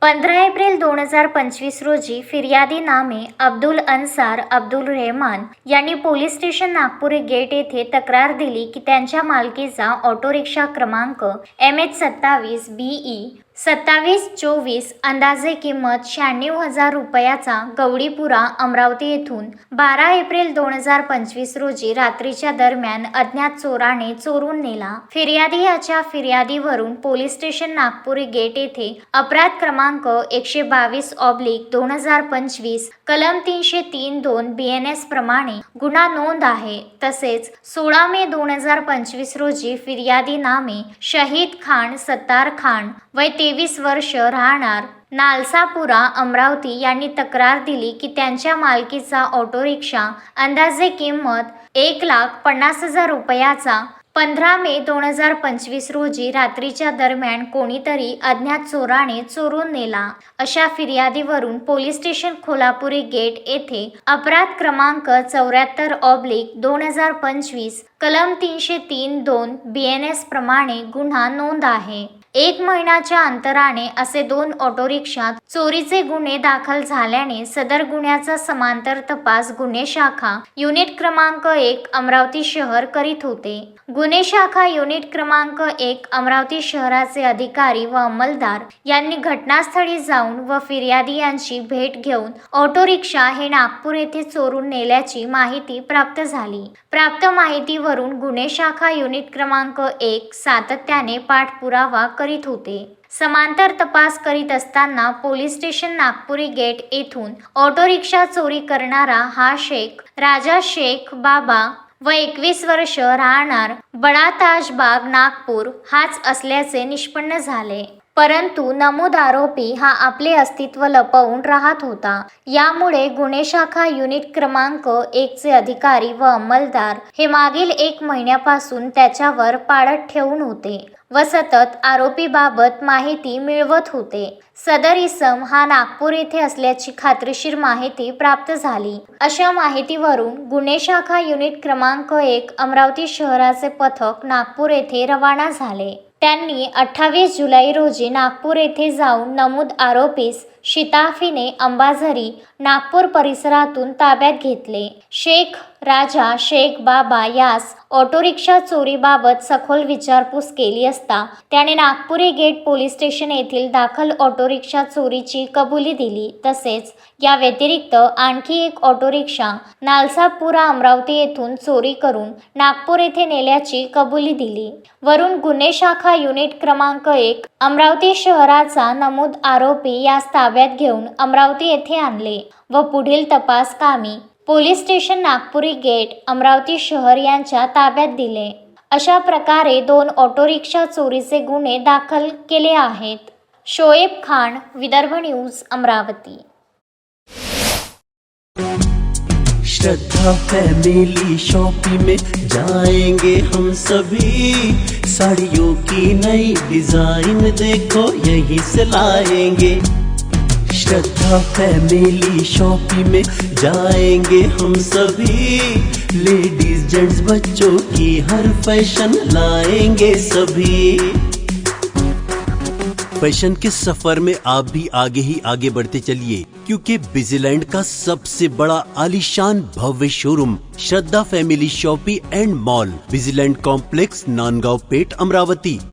15 April 2025 रोजी फिर्यादी नामे अब्दुल अन्सार अब्दुल रहमान यांनी पोलीस स्टेशन नागपूर गेट येथे तक्रार दिली की त्यांच्या मालकीचा ऑटो रिक्षा क्रमांक MH27 BE 2724 अंदाजे किंमत 96,000 रुपयाचा गवडीपुरा अमरावती येथून 12 एप्रिल 2025 रोजी रात्रीच्या दरम्यान अज्ञात चोराने चोरून नेला। फिर्यादी याच्या फिर्यादीवरून पोलीस स्टेशन नागपूर गेट येथे अपराध क्रमांक 122/2025 कलम 303(2) BNS प्रमाणे गुन्हा नोंद आहे। तसेच 16 मे 2025 रोजी फिर्यादी नामे शहीद खान सत्तार खान वय 23 वर्ष राहणार नालसापुरा अमरावती यांनी तक्रार दिली की त्यांच्या मालकीचा ऑटो रिक्षा अंदाजे किंमत 1,50,000 रुपयाचा 15 मे 2025 रोजी रात्रीच्या दरम्यान कोणीतरी अज्ञात चोराने चोरून नेला। अशा फिर्यादीवरून पोलीस स्टेशन खोलापुरी गेट येथे अपराध क्रमांक 74/2025 कलम 303(2) BNS प्रमाणे गुन्हा नोंद आहे। 1 महिन्याच्या अंतराने असे 2 ऑटो रिक्षात चोरीचे गुन्हे दाखल झाल्याने सदर गुन्ह्याचा समांतर तपास गुन्हे शाखा युनिट क्रमांक 1 अमरावती शहर करीत होते। गुन्हे शाखा युनिट क्रमांक 1 अमरावती शहराचे अधिकारी व अंमलदार यांनी घटनास्थळी जाऊन व फिर्यादी यांची भेट घेऊन ऑटो रिक्षा हे नागपूर येथे चोरून नेल्याची माहिती प्राप्त झाली। प्राप्त माहितीवरून गुन्हे शाखा युनिट क्रमांक 1 सातत्याने पाठपुरावा करीत होते। समांतर तपास करीत असताना पोलीस स्टेशन नागपुरी गेट येथून ऑटो रिक्षा चोरी करणारा हा शेख राजा शेख बाबा व 21 वर्ष राहणार बडा ताजबाग नागपूर हाच असल्याचे निष्पन्न झाले। परंतु नमूद आरोपी हा आपले अस्तित्व लपवून राहत होता। यामुळे गुन्हे शाखा युनिट क्रमांक 1 चे अधिकारी व अंमलदार हे मागील 1 महिन्यापासून त्याच्यावर पाळत ठेवून होते व सतत आरोपीबाबत माहिती मिळवत होते। सदर इसम हा नागपूर येथे असल्याची खात्रीशीर माहिती प्राप्त झाली। अशा माहितीवरून गुन्हे शाखा युनिट क्रमांक 1 अमरावती शहराचे पथक नागपूर येथे रवाना झाले। त्यांनी 28 जुलै रोजी नागपूर येथे जाऊन नमूद आरोपीस शिताफीने अंबाझरी नागपूर परिसरातून ताब्यात घेतले। शेख राजा शेख बाबा यास ऑटो रिक्षा चोरीबाबत सखोल विचारपूस केली असता त्याने नागपुरी गेट पोलीस स्टेशन येथील दाखल ऑटो रिक्षा चोरीची कबुली दिली। तसेच या व्यतिरिक्त आणखी एक ऑटो रिक्षा नालसापुरा अमरावती येथून चोरी करून नागपूर येथे नेल्याची कबुली दिली। वरून गुन्हे शाखा युनिट क्रमांक 1 अमरावती शहराचा नमूद आरोपी यास ताब्यात घेऊन अमरावती येथे आणले व पुढील तपास कामी police station Nagpuri gate Amravati शहर यांच्या ताब्यात दिले। अशा प्रकारे 2 ऑटो रिक्षा चोरीचे गुन्हे दाखल केले आहेत। शोएब खान, विदर्भ न्यूज, अमरावती। श्रद्धा फैमिली शॉपिंग में जाएंगे हम सभी, साड़ियों की नई डिजाइन देखो यहीं से लाएंगे। श्रद्धा फैमिली शॉपिंग में जाएंगे हम सभी, लेडीज जेंट्स बच्चों की हर फैशन लाएंगे सभी। फैशन के सफर में आप भी आगे ही आगे बढ़ते चलिए, क्योंकि बिजीलैंड का सबसे बड़ा आलीशान भव्य showroom Shraddha family shopping and mall, Bijiland complex, Nandgaon Peth, Amravati.